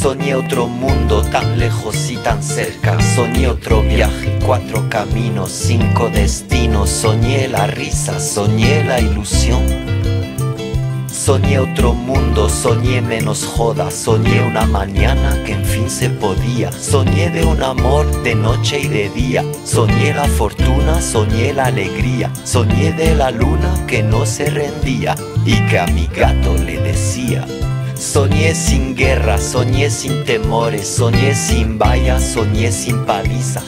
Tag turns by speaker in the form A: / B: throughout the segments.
A: Soñé otro mundo tan lejos y tan cerca. Soñé otro viaje, 4 caminos, 5 destinos. Soñé la risa, soñé la ilusión. Soñé otro mundo, soñé menos joda. Soñé una mañana que en fin se podía. Soñé de un amor de noche y de día. Soñé la fortuna, soñé la alegría. Soñé de la luna que no se rendía y que a mi gato le decía. Soñé sin guerra, soñé sin temores. Soñé sin vallas, soñé sin palizas.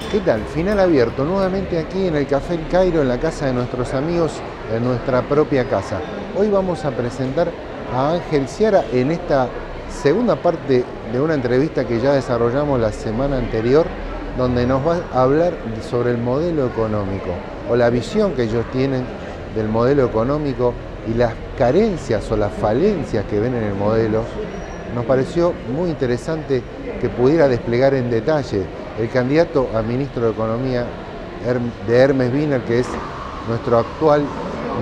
B: ¿Qué tal? Final abierto, nuevamente aquí en el Café El Cairo, en la casa de nuestros amigos, en nuestra propia casa. Hoy vamos a presentar a Ángel Ciara en esta segunda parte de una entrevista que ya desarrollamos la semana anterior, donde nos va a hablar sobre el modelo económico, o la visión que ellos tienen del modelo económico y las carencias o las falencias que ven en el modelo. Nos pareció muy interesante que pudiera desplegar en detalle el candidato a ministro de Economía de Hermes Wiener, que es nuestro actual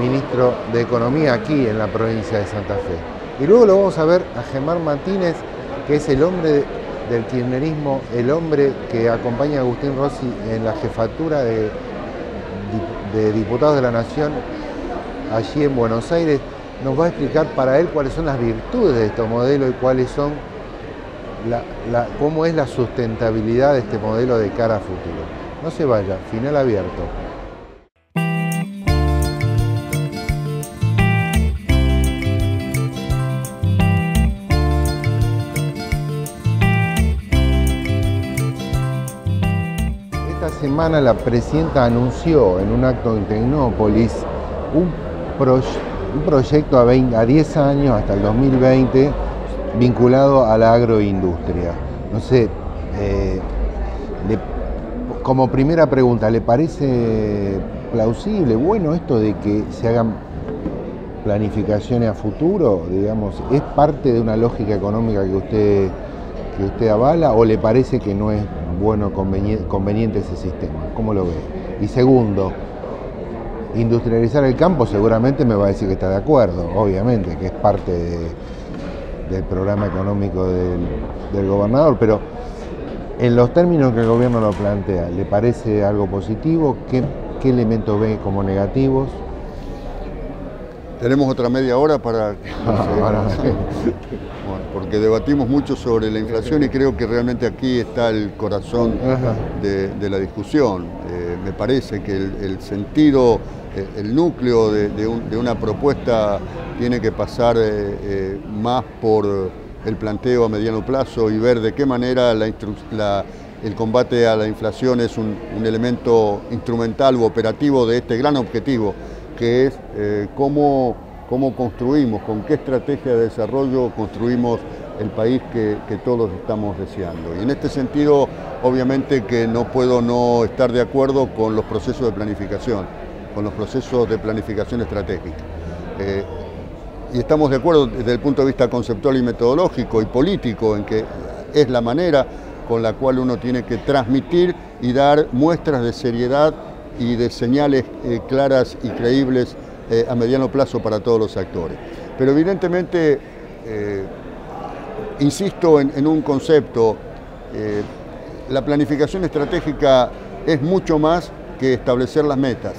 B: ministro de Economía aquí en la provincia de Santa Fe. Y luego lo vamos a ver a Germán Martínez, que es el hombre del kirchnerismo, el hombre que acompaña a Agustín Rossi en la jefatura de diputados de la Nación allí en Buenos Aires. Nos va a explicar para él cuáles son las virtudes de este modelo y cuáles son cómo es la sustentabilidad de este modelo de cara a futuro. No se vaya, final abierto. Esta semana la presidenta anunció en un acto en Tecnópolis un proyecto a 10 años hasta el 2020 vinculado a la agroindustria. No sé, como primera pregunta, ¿le parece plausible, bueno, esto de que se hagan planificaciones a futuro? Digamos, ¿es parte de una lógica económica que usted avala o le parece que no es bueno, conveniente ese sistema? ¿Cómo lo ve? Y segundo, industrializar el campo, seguramente me va a decir que está de acuerdo, obviamente, que es parte del programa económico del gobernador, pero en los términos que el gobierno lo plantea, ¿le parece algo positivo? ¿Qué elementos ve como negativos?
C: Tenemos otra media hora para... Bueno, porque debatimos mucho sobre la inflación y creo que realmente aquí está el corazón de la discusión. Me parece que el sentido, el núcleo de una propuesta tiene que pasar más por el planteo a mediano plazo y ver de qué manera el combate a la inflación es un elemento instrumental u operativo de este gran objetivo, que es cómo construimos, con qué estrategia de desarrollo construimos el país que todos estamos deseando. Y en este sentido, obviamente que no puedo no estar de acuerdo con los procesos de planificación, estratégica. Y estamos de acuerdo desde el punto de vista conceptual y metodológico y político en que es la manera con la cual uno tiene que transmitir y dar muestras de seriedad y de señales claras y creíbles a mediano plazo para todos los actores. Pero evidentemente, insisto en un concepto, la planificación estratégica es mucho más que establecer las metas.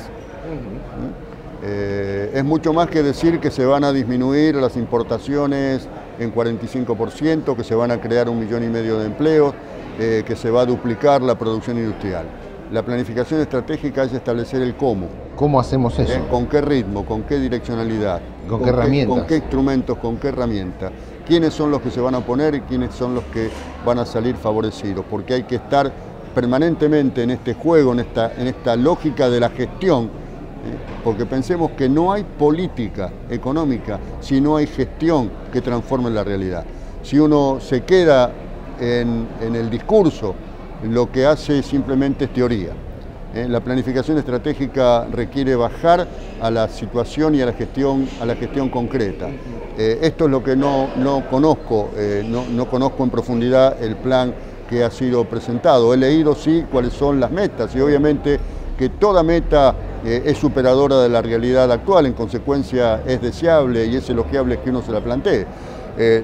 C: Es mucho más que decir que se van a disminuir las importaciones en 45%, que se van a crear 1,5 millones de empleos, que se va a duplicar la producción industrial. La planificación estratégica es establecer el cómo.
B: ¿Cómo hacemos eso?
C: ¿Con qué ritmo? ¿Con qué direccionalidad?
B: ¿Con qué herramientas?
C: ¿Con qué instrumentos? ¿Con qué herramientas? ¿Quiénes son los que se van a oponer y quiénes son los que van a salir favorecidos? Porque hay que estar permanentemente en este juego, en esta lógica de la gestión, porque pensemos que no hay política económica si no hay gestión que transforme la realidad. Si uno se queda en el discurso, lo que hace simplemente es teoría. La planificación estratégica requiere bajar a la situación y a la gestión concreta. Esto es lo que no conozco, no conozco en profundidad el plan que ha sido presentado. He leído sí cuáles son las metas y obviamente que toda meta es superadora de la realidad actual, en consecuencia es deseable y es elogiable que uno se la plantee.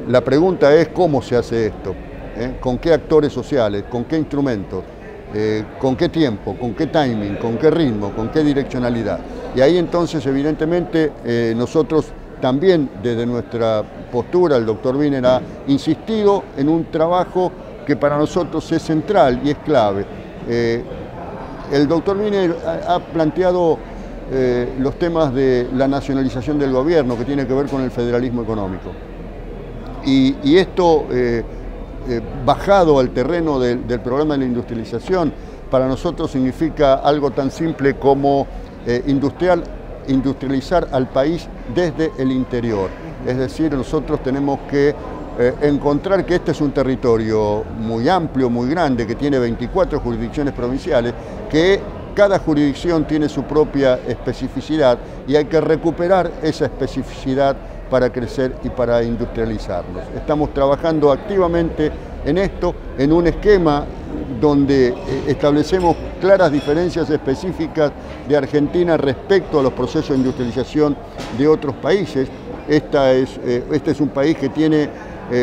C: La pregunta es cómo se hace esto, con qué actores sociales, con qué instrumentos, con qué tiempo, con qué timing, con qué ritmo, con qué direccionalidad. Y ahí entonces evidentemente nosotros también desde nuestra postura, el doctor Wiener ha insistido en un trabajo que para nosotros es central y es clave. El doctor Wiener ha planteado los temas de la nacionalización del gobierno, que tiene que ver con el federalismo económico. Y esto, bajado al terreno del problema de la industrialización, para nosotros significa algo tan simple como industrializar al país desde el interior. Es decir, nosotros tenemos que encontrar que este es un territorio muy amplio, muy grande, que tiene 24 jurisdicciones provinciales, que cada jurisdicción tiene su propia especificidad y hay que recuperar esa especificidad para crecer y para industrializarnos. Estamos trabajando activamente en esto, en un esquema donde establecemos claras diferencias específicas de Argentina respecto a los procesos de industrialización de otros países. Este es un país que tiene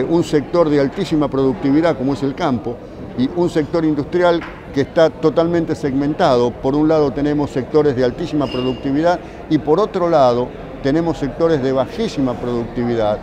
C: un sector de altísima productividad como es el campo y un sector industrial que está totalmente segmentado. Por un lado tenemos sectores de altísima productividad y por otro lado tenemos sectores de bajísima productividad.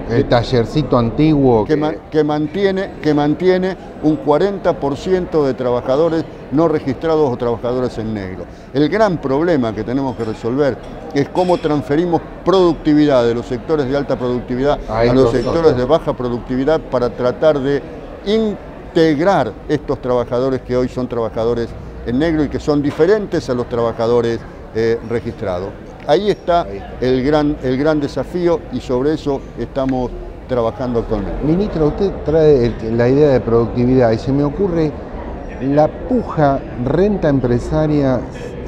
B: El tallercito antiguo
C: que mantiene un 40% de trabajadores no registrados o trabajadores en negro. El gran problema que tenemos que resolver es cómo transferimos productividad de los sectores de alta productividad a los sectores de baja productividad para tratar de integrar estos trabajadores que hoy son trabajadores en negro y que son diferentes a los trabajadores registrados. Ahí está el gran desafío y sobre eso estamos trabajando actualmente.
B: Ministro, usted trae la idea de productividad y se me ocurre la puja renta empresaria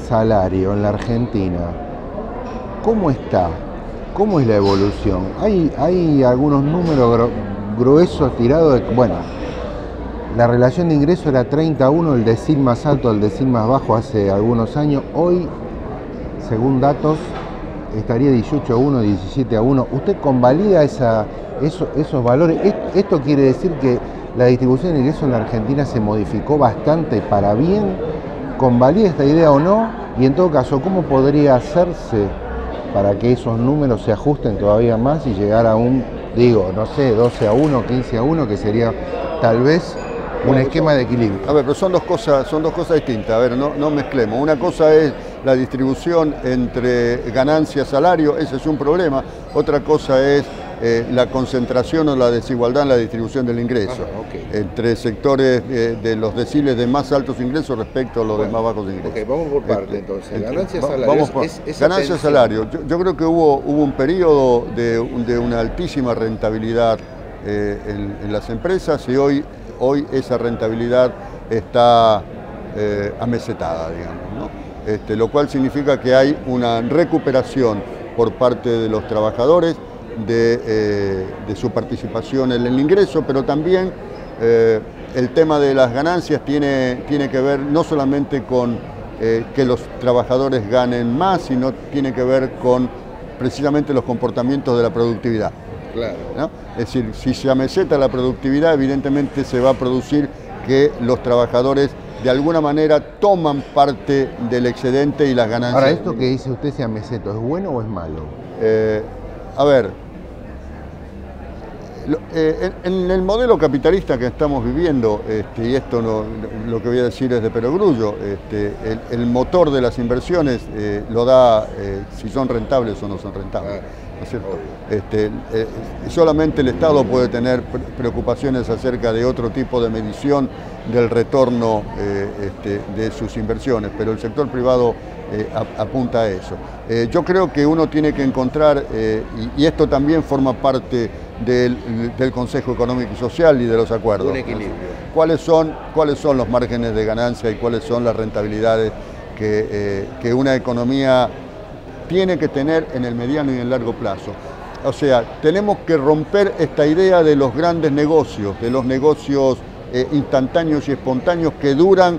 B: salario en la Argentina. ¿Cómo está? ¿Cómo es la evolución? Hay algunos números gruesos tirados de... Bueno, la relación de ingreso era 30-1, el decil más alto al decil más bajo hace algunos años. Hoy, según datos, estaría 18-1, 17-1. ¿Usted convalida esos valores? ¿Esto quiere decir que la distribución de ingresos en la Argentina se modificó bastante para bien? ¿Convalida esta idea o no? Y en todo caso, ¿cómo podría hacerse para que esos números se ajusten todavía más y llegar a un, no sé, 12-1, 15-1, que sería tal vez un esquema de equilibrio?
C: A ver, pero son dos cosas distintas. A ver, no mezclemos. Una cosa es la distribución entre ganancia, salario, ese es un problema. Otra cosa es la concentración o la desigualdad en la distribución del ingreso, entre sectores de los deciles de más altos ingresos respecto a los de más bajos ingresos.
B: Vamos por parte entonces. Ganancia, salario.
C: Ganancia, salario. Yo creo que hubo un periodo de una altísima rentabilidad en las empresas y hoy esa rentabilidad está amesetada, digamos, ¿no? Lo cual significa que hay una recuperación por parte de los trabajadores de su participación en el ingreso, pero también el tema de las ganancias tiene que ver no solamente con que los trabajadores ganen más, sino tiene que ver con precisamente los comportamientos de la productividad.
B: Claro.
C: ¿No? Es decir, si se ameseta la productividad, evidentemente se va a producir que los trabajadores de alguna manera toman parte del excedente y las ganancias.
B: Ahora, esto que dice usted, se ameseto, ¿es bueno o es malo?
C: A ver, en el modelo capitalista que estamos viviendo, y esto lo que voy a decir es de perogrullo, el motor de las inversiones lo da si son rentables o no son rentables. ¿No es cierto? Solamente el Estado puede tener preocupaciones acerca de otro tipo de medición del retorno de sus inversiones, pero el sector privado apunta a eso. Yo creo que uno tiene que encontrar, y esto también forma parte del Consejo Económico y Social y de los acuerdos,
B: un equilibrio.
C: ¿Cuáles son los márgenes de ganancia y cuáles son las rentabilidades que una economía tiene que tener en el mediano y en el largo plazo? O sea, tenemos que romper esta idea de los grandes negocios, de los negocios instantáneos y espontáneos que duran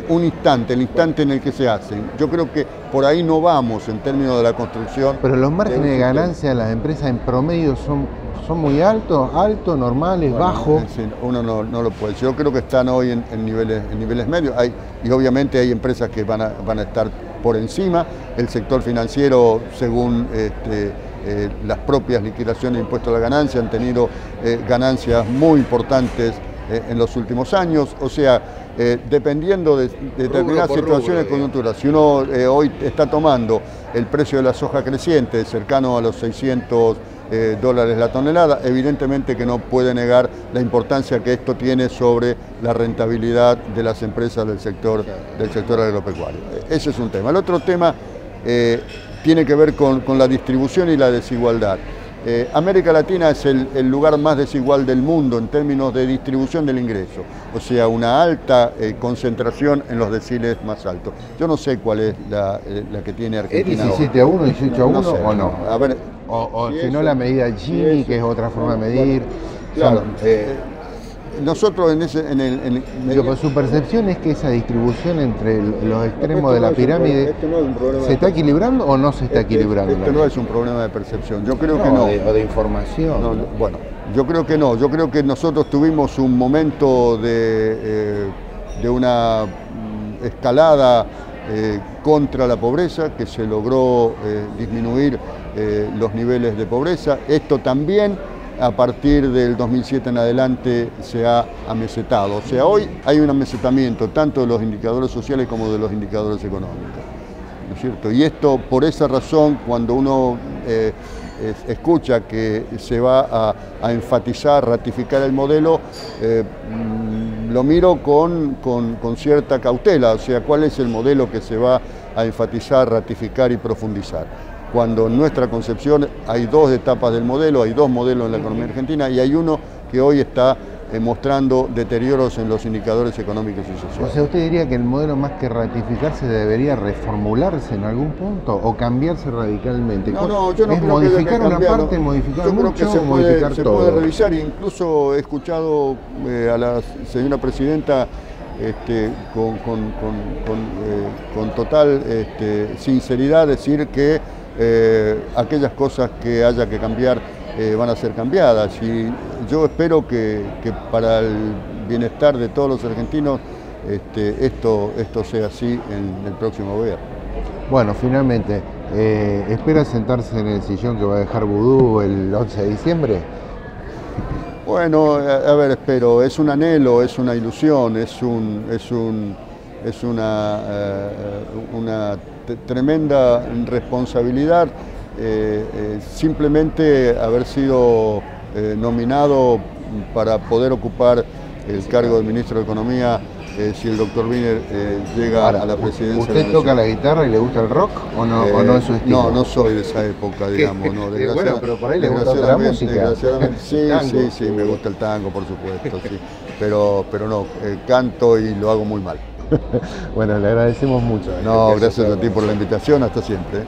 C: un instante, el instante en el que se hacen. Yo creo que por ahí no vamos en términos de la construcción.
B: Pero los márgenes de ganancia de las empresas en promedio son muy altos, normales, bajos.
C: Uno no lo puede decir. Yo creo que están hoy en niveles medios. Y obviamente hay empresas que van a estar por encima. El sector financiero, según las propias liquidaciones de impuestos a la ganancia, han tenido ganancias muy importantes en los últimos años. O sea, dependiendo de determinadas situaciones de coyuntura, si uno hoy está tomando el precio de la soja creciente cercano a los $600 la tonelada, evidentemente que no puede negar la importancia que esto tiene sobre la rentabilidad de las empresas del sector agropecuario. Ese es un tema. El otro tema tiene que ver con la distribución y la desigualdad. América Latina es el lugar más desigual del mundo en términos de distribución del ingreso, o sea, una alta concentración en los deciles más altos. Yo no sé cuál es la que tiene Argentina.
B: ¿Es 17-1, 18-1
C: no sé,
B: o no?
C: A ver,
B: si no la medida Gini, que es otra forma de medir.
C: Claro, nosotros
B: Pero su percepción es que esa distribución entre los extremos de la pirámide ¿se está equilibrando o no se está equilibrando?
C: Esto no es un problema de percepción, yo creo que no.
B: O de información.
C: Bueno, yo creo que no. Yo creo que nosotros tuvimos un momento de una escalada contra la pobreza, que se logró disminuir los niveles de pobreza. Esto también a partir del 2007 en adelante se ha amesetado. O sea, hoy hay un amesetamiento tanto de los indicadores sociales como de los indicadores económicos, ¿no es cierto? Y esto, por esa razón, cuando uno escucha que se va a enfatizar, ratificar el modelo, lo miro con cierta cautela. O sea, ¿cuál es el modelo que se va a enfatizar, ratificar y profundizar? Cuando en nuestra concepción hay dos etapas del modelo, hay dos modelos en la economía argentina y hay uno que hoy está mostrando deterioros en los indicadores económicos y sociales.
B: O sea, ¿usted diría que el modelo, más que ratificarse, debería reformularse en algún punto o cambiarse radicalmente?
C: No, yo no creo
B: modificar una parte, modificar mucho,
C: yo creo que
B: modificar todo.
C: Se puede revisar. Incluso he escuchado a la señora presidenta con total sinceridad decir que aquellas cosas que haya que cambiar van a ser cambiadas, y yo espero que para el bienestar de todos los argentinos esto sea así en el próximo gobierno.
B: Bueno, finalmente, ¿espera sentarse en el sillón que va a dejar Vudú el 11 de diciembre?
C: Bueno, a ver, espero, es un anhelo, es una ilusión, es una tremenda responsabilidad, simplemente haber sido nominado para poder ocupar el cargo de ministro de Economía si el doctor Wiener llega a la presidencia.
B: ¿Usted toca la guitarra y le gusta el rock o no es su estilo?
C: No soy de esa época, digamos. No,
B: bueno, pero por ahí le gusta otra música.
C: Sí, me gusta el tango, por supuesto, sí. Pero no, canto y lo hago muy mal.
B: Bueno, le agradecemos mucho.
C: No, gracias a ti por la invitación, hasta siempre.